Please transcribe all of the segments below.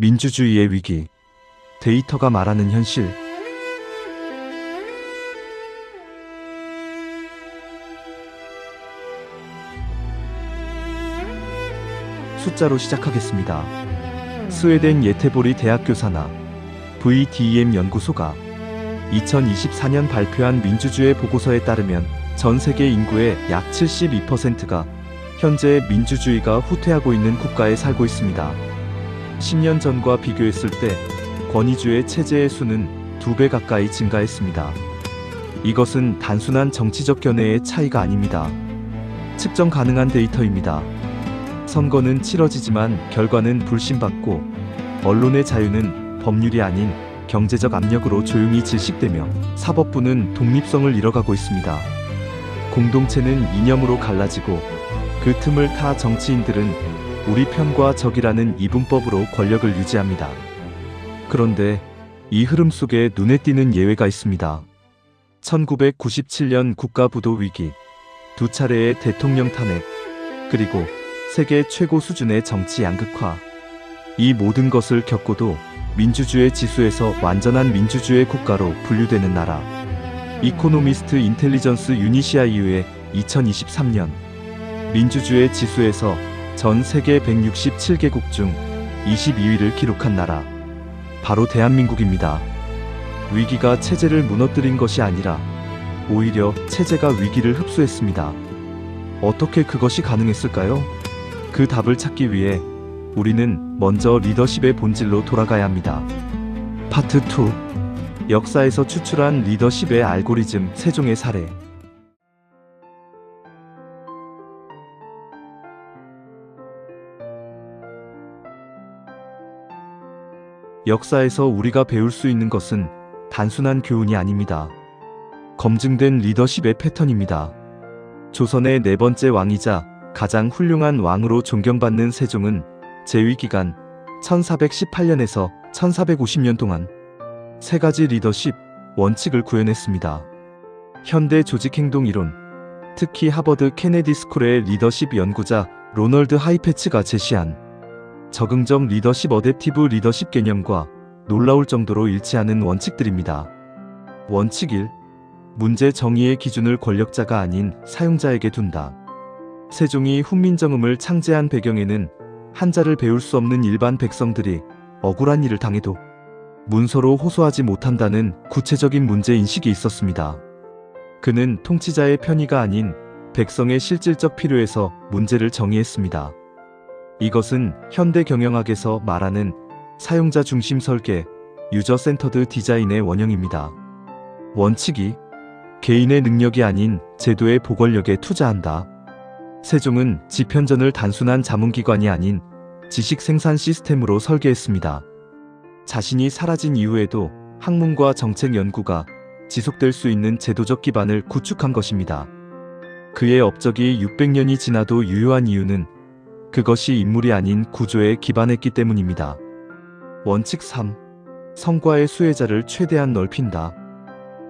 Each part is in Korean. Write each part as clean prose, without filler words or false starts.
민주주의의 위기. 데이터가 말하는 현실. 숫자로 시작하겠습니다. 스웨덴 예테보리 대학교 산하 VDEM 연구소가 2024년 발표한 민주주의 보고서에 따르면 전 세계 인구의 약 72%가 현재 민주주의가 후퇴하고 있는 국가에 살고 있습니다. 10년 전과 비교했을 때 권위주의 체제의 수는 2배 가까이 증가했습니다. 이것은 단순한 정치적 견해의 차이가 아닙니다. 측정 가능한 데이터입니다. 선거는 치러지지만 결과는 불신받고, 언론의 자유는 법률이 아닌 경제적 압력으로 조용히 질식되며, 사법부는 독립성을 잃어가고 있습니다. 공동체는 이념으로 갈라지고, 그 틈을 타 정치인들은 우리 편과 적이라는 이분법으로 권력을 유지합니다. 그런데 이 흐름 속에 눈에 띄는 예외가 있습니다. 1997년 국가부도 위기, 2차례의 대통령 탄핵, 그리고 세계 최고 수준의 정치 양극화. 이 모든 것을 겪고도 민주주의 지수에서 완전한 민주주의 국가로 분류되는 나라. 이코노미스트 인텔리전스 유니시아 이후에 2023년 민주주의 지수에서 전 세계 167개국 중 22위를 기록한 나라. 바로 대한민국입니다. 위기가 체제를 무너뜨린 것이 아니라 오히려 체제가 위기를 흡수했습니다. 어떻게 그것이 가능했을까요? 그 답을 찾기 위해 우리는 먼저 리더십의 본질로 돌아가야 합니다. 파트 2. 역사에서 추출한 리더십의 알고리즘 세종의 사례. 역사에서 우리가 배울 수 있는 것은 단순한 교훈이 아닙니다. 검증된 리더십의 패턴입니다. 조선의 4번째 왕이자 가장 훌륭한 왕으로 존경받는 세종은 재위기간 1418년에서 1450년 동안 3가지 리더십 원칙을 구현했습니다. 현대 조직행동 이론, 특히 하버드 케네디 스쿨의 리더십 연구자 로널드 하이패츠가 제시한 적응적 리더십 어댑티브 리더십 개념과 놀라울 정도로 일치하는 원칙들입니다. 원칙 1. 문제 정의의 기준을 권력자가 아닌 사용자에게 둔다. 세종이 훈민정음을 창제한 배경에는 한자를 배울 수 없는 일반 백성들이 억울한 일을 당해도 문서로 호소하지 못한다는 구체적인 문제인식이 있었습니다. 그는 통치자의 편의가 아닌 백성의 실질적 필요에서 문제를 정의했습니다. 이것은 현대 경영학에서 말하는 사용자 중심 설계, 유저 센터드 디자인의 원형입니다. 원칙 2. 개인의 능력이 아닌 제도의 보궐력에 투자한다. 세종은 집현전을 단순한 자문기관이 아닌 지식 생산 시스템으로 설계했습니다. 자신이 사라진 이후에도 학문과 정책 연구가 지속될 수 있는 제도적 기반을 구축한 것입니다. 그의 업적이 600년이 지나도 유효한 이유는 그것이 인물이 아닌 구조에 기반했기 때문입니다. 원칙 3. 성과의 수혜자를 최대한 넓힌다.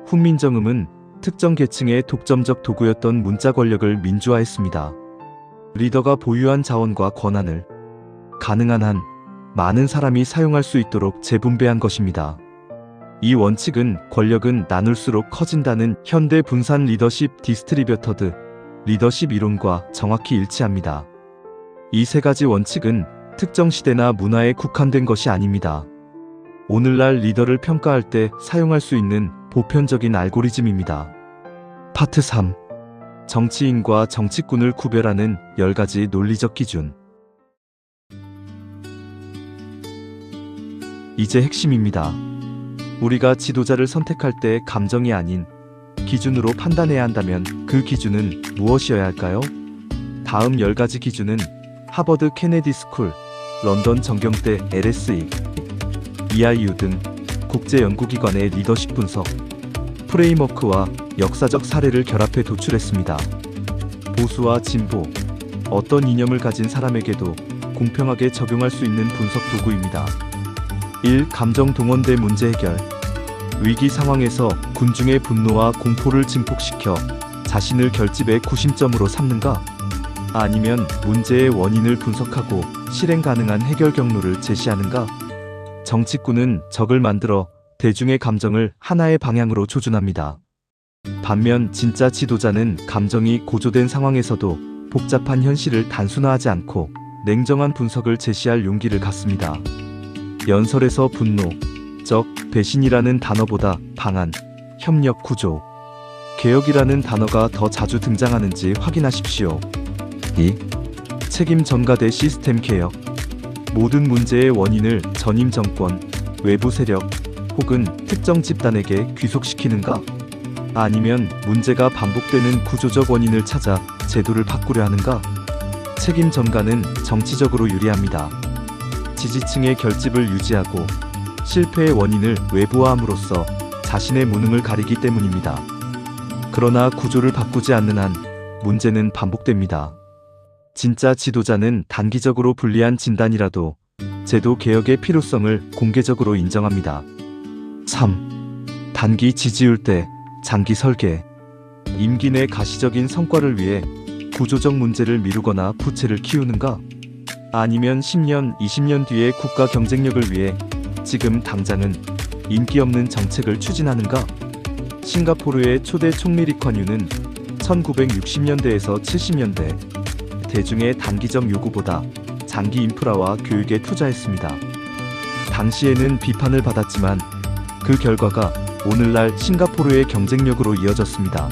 훈민정음은 특정 계층의 독점적 도구였던 문자 권력을 민주화했습니다. 리더가 보유한 자원과 권한을 가능한 한 많은 사람이 사용할 수 있도록 재분배한 것입니다. 이 원칙은 권력은 나눌수록 커진다는 현대 분산 리더십 디스트리뷰터드 리더십 이론과 정확히 일치합니다. 이 3가지 원칙은 특정 시대나 문화에 국한된 것이 아닙니다. 오늘날 리더를 평가할 때 사용할 수 있는 보편적인 알고리즘입니다. 파트 3. 정치인과 정치꾼을 구별하는 10가지 논리적 기준. 이제 핵심입니다. 우리가 지도자를 선택할 때 감정이 아닌 기준으로 판단해야 한다면 그 기준은 무엇이어야 할까요? 다음 10가지 기준은 하버드 케네디 스쿨, 런던 정경대 LSE, EIU 등 국제연구기관의 리더십 분석, 프레임워크와 역사적 사례를 결합해 도출했습니다. 보수와 진보, 어떤 이념을 가진 사람에게도 공평하게 적용할 수 있는 분석 도구입니다. 1. 감정 동원대 문제 해결. 위기 상황에서 군중의 분노와 공포를 증폭시켜 자신을 결집의 구심점으로 삼는가? 아니면 문제의 원인을 분석하고 실행 가능한 해결 경로를 제시하는가? 정치꾼은 적을 만들어 대중의 감정을 하나의 방향으로 조준합니다. 반면 진짜 지도자는 감정이 고조된 상황에서도 복잡한 현실을 단순화하지 않고 냉정한 분석을 제시할 용기를 갖습니다. 연설에서 분노, 적, 배신이라는 단어보다 방안, 협력 구조, 개혁이라는 단어가 더 자주 등장하는지 확인하십시오. 2. 책임 전가대 시스템 개혁. 모든 문제의 원인을 전임 정권, 외부 세력 혹은 특정 집단에게 귀속시키는가? 아니면 문제가 반복되는 구조적 원인을 찾아 제도를 바꾸려 하는가? 책임 전가는 정치적으로 유리합니다. 지지층의 결집을 유지하고 실패의 원인을 외부화함으로써 자신의 무능을 가리기 때문입니다. 그러나 구조를 바꾸지 않는 한 문제는 반복됩니다. 진짜 지도자는 단기적으로 불리한 진단이라도 제도 개혁의 필요성을 공개적으로 인정합니다. 3. 단기 지지율 대 장기 설계. 임기 내 가시적인 성과를 위해 구조적 문제를 미루거나 부채를 키우는가? 아니면 10년, 20년 뒤의 국가 경쟁력을 위해 지금 당장은 인기 없는 정책을 추진하는가? 싱가포르의 초대 총리 리컨유는 1960년대에서 70년대 대중의 단기적 요구보다 장기 인프라와 교육에 투자했습니다. 당시에는 비판을 받았지만 그 결과가 오늘날 싱가포르의 경쟁력으로 이어졌습니다.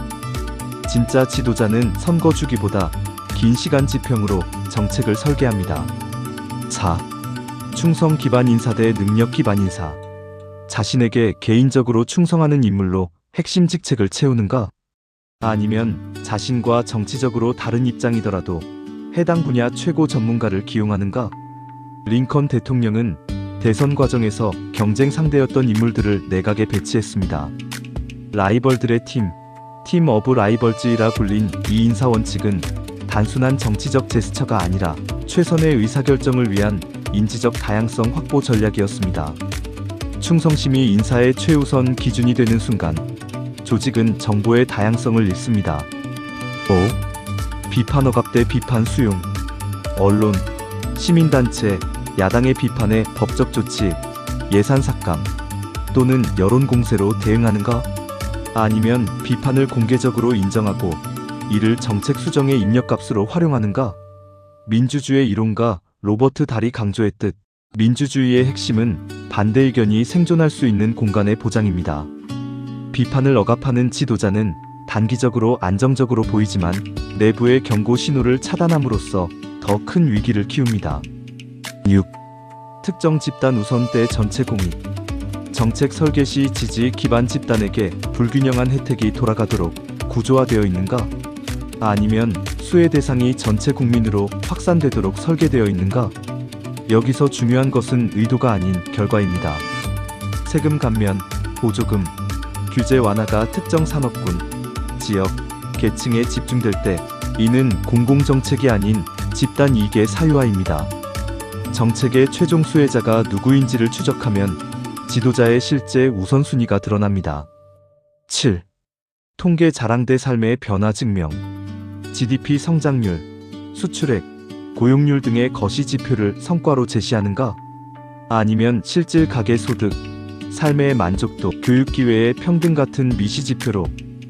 진짜 지도자는 선거 주기보다 긴 시간 지평으로 정책을 설계합니다. 4. 충성 기반 인사 대 능력 기반 인사. 자신에게 개인적으로 충성하는 인물로 핵심 직책을 채우는가? 아니면 자신과 정치적으로 다른 입장이더라도 해당 분야 최고 전문가를 기용하는가? 링컨 대통령은 대선 과정에서 경쟁 상대였던 인물들을 내각에 배치했습니다. 라이벌들의 팀 오브 라이벌즈라 불린 이 인사 원칙은 단순한 정치적 제스처가 아니라 최선의 의사결정을 위한 인지적 다양성 확보 전략이었습니다. 충성심이 인사의 최우선 기준이 되는 순간 조직은 정보의 다양성을 잃습니다. 5. 비판 억압 대 비판 수용. 언론, 시민단체, 야당의 비판에 법적 조치, 예산 삭감 또는 여론 공세로 대응하는가? 아니면 비판을 공개적으로 인정하고 이를 정책 수정의 입력값으로 활용하는가? 민주주의 이론가 로버트 달이 강조했듯 민주주의의 핵심은 반대 의견이 생존할 수 있는 공간의 보장입니다. 비판을 억압하는 지도자는 단기적으로 안정적으로 보이지만 내부의 경고 신호를 차단함으로써 더 큰 위기를 키웁니다. 6. 특정 집단 우선 대 전체 공익. 정책 설계 시 지지 기반 집단에게 불균형한 혜택이 돌아가도록 구조화되어 있는가? 아니면 수혜 대상이 전체 국민으로 확산되도록 설계되어 있는가? 여기서 중요한 것은 의도가 아닌 결과입니다. 세금 감면, 보조금, 규제 완화가 특정 산업군, 지역, 계층에 집중될 때 이는 공공정책이 아닌 집단 이익의 사유화입니다. 정책의 최종 수혜자가 누구인지를 추적하면 지도자의 실제 우선순위가 드러납니다. 7. 통계 자랑 대 삶의 변화 증명. GDP 성장률, 수출액, 고용률 등의 거시 지표를 성과로 제시하는가? 아니면 실질 가계소득, 삶의 만족도, 교육기회의 평등 같은 미시 지표로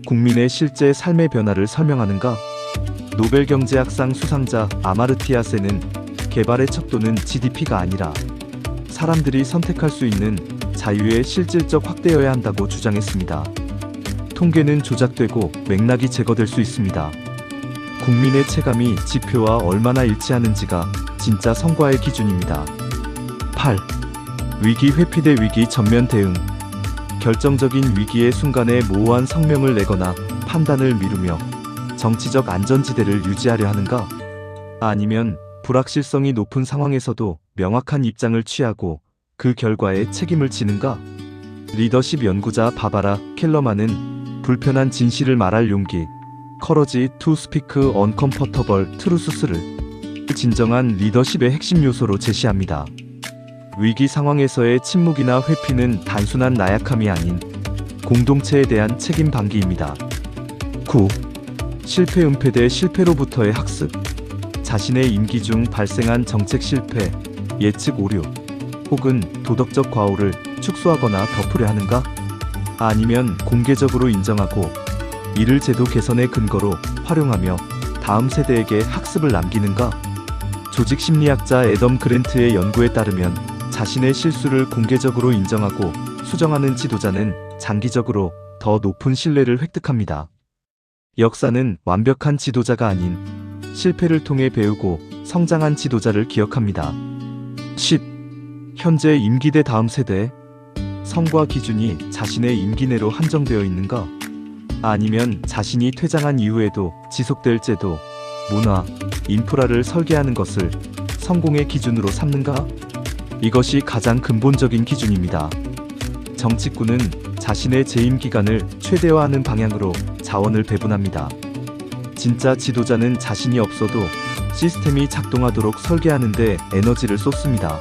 국민의 실제 삶의 변화를 설명하는가? 노벨 경제학상 수상자 아마르티아 센은 개발의 척도는 GDP가 아니라 사람들이 선택할 수 있는 자유의 실질적 확대여야 한다고 주장했습니다. 통계는 조작되고 맥락이 제거될 수 있습니다. 국민의 체감이 지표와 얼마나 일치하는지가 진짜 성과의 기준입니다. 8. 위기 회피 대 위기 전면 대응. 결정적인 위기의 순간에 모호한 성명을 내거나 판단을 미루며 정치적 안전지대를 유지하려 하는가? 아니면 불확실성이 높은 상황에서도 명확한 입장을 취하고 그 결과에 책임을 지는가? 리더십 연구자 바바라 켈러만은 불편한 진실을 말할 용기, Courage to Speak Uncomfortable Truths를 진정한 리더십의 핵심 요소로 제시합니다. 위기 상황에서의 침묵이나 회피는 단순한 나약함이 아닌 공동체에 대한 책임 방기입니다. 9. 실패 은폐 대 실패로부터의 학습. 자신의 임기 중 발생한 정책 실패, 예측 오류, 혹은 도덕적 과오를 축소하거나 덮으려 하는가? 아니면 공개적으로 인정하고 이를 제도 개선의 근거로 활용하며 다음 세대에게 학습을 남기는가? 조직 심리학자 애덤 그랜트의 연구에 따르면 자신의 실수를 공개적으로 인정하고 수정하는 지도자는 장기적으로 더 높은 신뢰를 획득합니다. 역사는 완벽한 지도자가 아닌 실패를 통해 배우고 성장한 지도자를 기억합니다. 10. 현재 임기대 다음 세대. 성과 기준이 자신의 임기 내로 한정되어 있는가? 아니면 자신이 퇴장한 이후에도 지속될 제도, 문화, 인프라를 설계하는 것을 성공의 기준으로 삼는가? 이것이 가장 근본적인 기준입니다. 정치꾼은 자신의 재임 기간을 최대화하는 방향으로 자원을 배분합니다. 진짜 지도자는 자신이 없어도 시스템이 작동하도록 설계하는 데 에너지를 쏟습니다.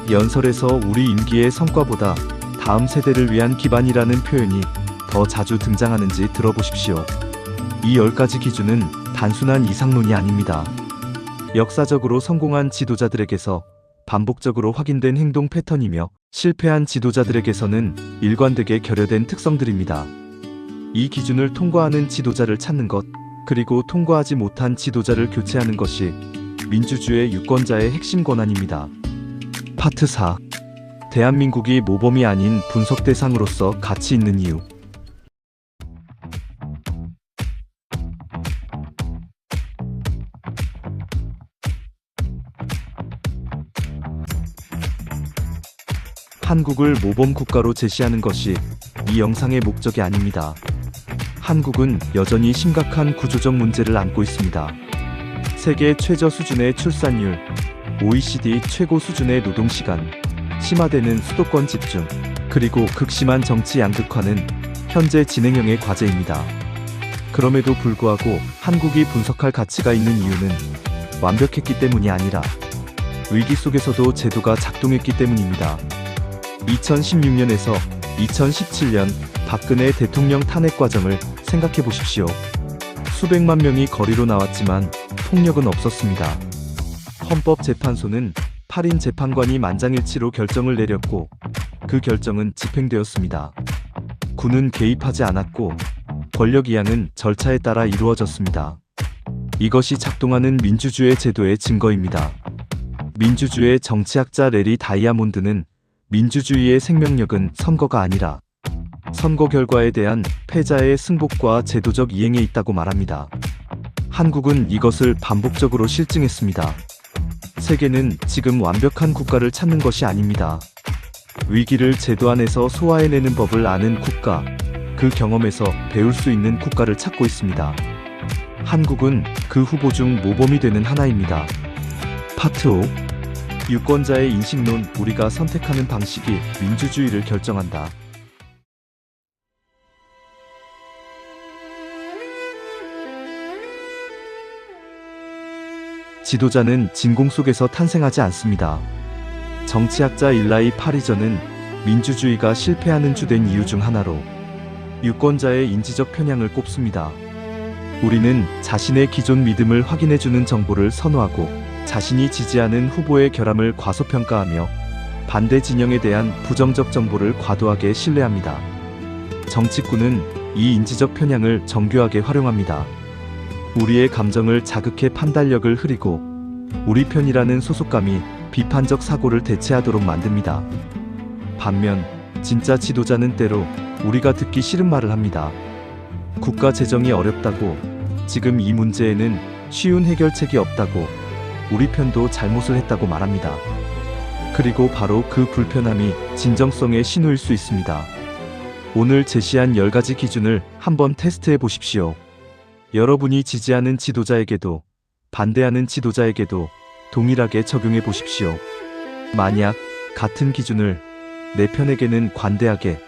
연설에서 우리 임기의 성과보다 다음 세대를 위한 기반이라는 표현이 더 자주 등장하는지 들어보십시오. 이 10가지 기준은 단순한 이상론이 아닙니다. 역사적으로 성공한 지도자들에게서 반복적으로 확인된 행동 패턴이며 실패한 지도자들에게서는 일관되게 결여된 특성들입니다. 이 기준을 통과하는 지도자를 찾는 것, 그리고 통과하지 못한 지도자를 교체하는 것이 민주주의 유권자의 핵심 권한입니다. 파트 4. 대한민국이 모범이 아닌 분석 대상으로서 가치 있는 이유. 한국을 모범 국가로 제시하는 것이 이 영상의 목적이 아닙니다. 한국은 여전히 심각한 구조적 문제를 안고 있습니다. 세계 최저 수준의 출산율, OECD 최고 수준의 노동시간, 심화되는 수도권 집중, 그리고 극심한 정치 양극화는 현재 진행형의 과제입니다. 그럼에도 불구하고 한국이 분석할 가치가 있는 이유는 완벽했기 때문이 아니라 위기 속에서도 제도가 작동했기 때문입니다. 2016년에서 2017년 박근혜 대통령 탄핵 과정을 생각해 보십시오. 수백만 명이 거리로 나왔지만 폭력은 없었습니다. 헌법재판소는 8인 재판관이 만장일치로 결정을 내렸고 그 결정은 집행되었습니다. 군은 개입하지 않았고 권력 이양은 절차에 따라 이루어졌습니다. 이것이 작동하는 민주주의 제도의 증거입니다. 민주주의 정치학자 레리 다이아몬드는 민주주의의 생명력은 선거가 아니라 선거 결과에 대한 패자의 승복과 제도적 이행에 있다고 말합니다. 한국은 이것을 반복적으로 실증했습니다. 세계는 지금 완벽한 국가를 찾는 것이 아닙니다. 위기를 제도 안에서 소화해내는 법을 아는 국가, 그 경험에서 배울 수 있는 국가를 찾고 있습니다. 한국은 그 후보 중 모범이 되는 하나입니다. 파트 5. 유권자의 인식론. 우리가 선택하는 방식이 민주주의를 결정한다. 지도자는 진공 속에서 탄생하지 않습니다. 정치학자 일라이 파리저는 민주주의가 실패하는 주된 이유 중 하나로 유권자의 인지적 편향을 꼽습니다. 우리는 자신의 기존 믿음을 확인해주는 정보를 선호하고 자신이 지지하는 후보의 결함을 과소평가하며 반대 진영에 대한 부정적 정보를 과도하게 신뢰합니다. 정치꾼은 이 인지적 편향을 정교하게 활용합니다. 우리의 감정을 자극해 판단력을 흐리고 우리 편이라는 소속감이 비판적 사고를 대체하도록 만듭니다. 반면 진짜 지도자는 때로 우리가 듣기 싫은 말을 합니다. 국가 재정이 어렵다고, 지금 이 문제에는 쉬운 해결책이 없다고, 우리 편도 잘못을 했다고 말합니다. 그리고 바로 그 불편함이 진정성의 신호일 수 있습니다. 오늘 제시한 10가지 기준을 한번 테스트해 보십시오. 여러분이 지지하는 지도자에게도 반대하는 지도자에게도 동일하게 적용해 보십시오. 만약 같은 기준을 내 편에게는 관대하게,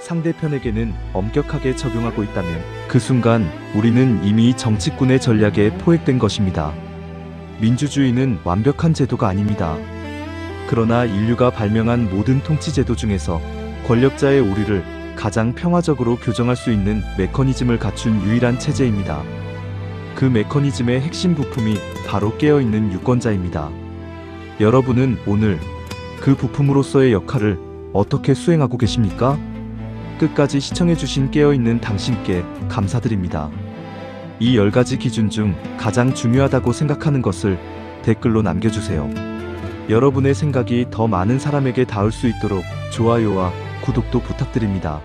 상대편에게는 엄격하게 적용하고 있다면 그 순간 우리는 이미 정치꾼의 전략에 포획된 것입니다. 민주주의는 완벽한 제도가 아닙니다. 그러나 인류가 발명한 모든 통치제도 중에서 권력자의 오류를 가장 평화적으로 교정할 수 있는 메커니즘을 갖춘 유일한 체제입니다. 그 메커니즘의 핵심 부품이 바로 깨어있는 유권자입니다. 여러분은 오늘 그 부품으로서의 역할을 어떻게 수행하고 계십니까? 끝까지 시청해주신 깨어있는 당신께 감사드립니다. 이 10가지 기준 중 가장 중요하다고 생각하는 것을 댓글로 남겨주세요. 여러분의 생각이 더 많은 사람에게 닿을 수 있도록 좋아요와 구독도 부탁드립니다.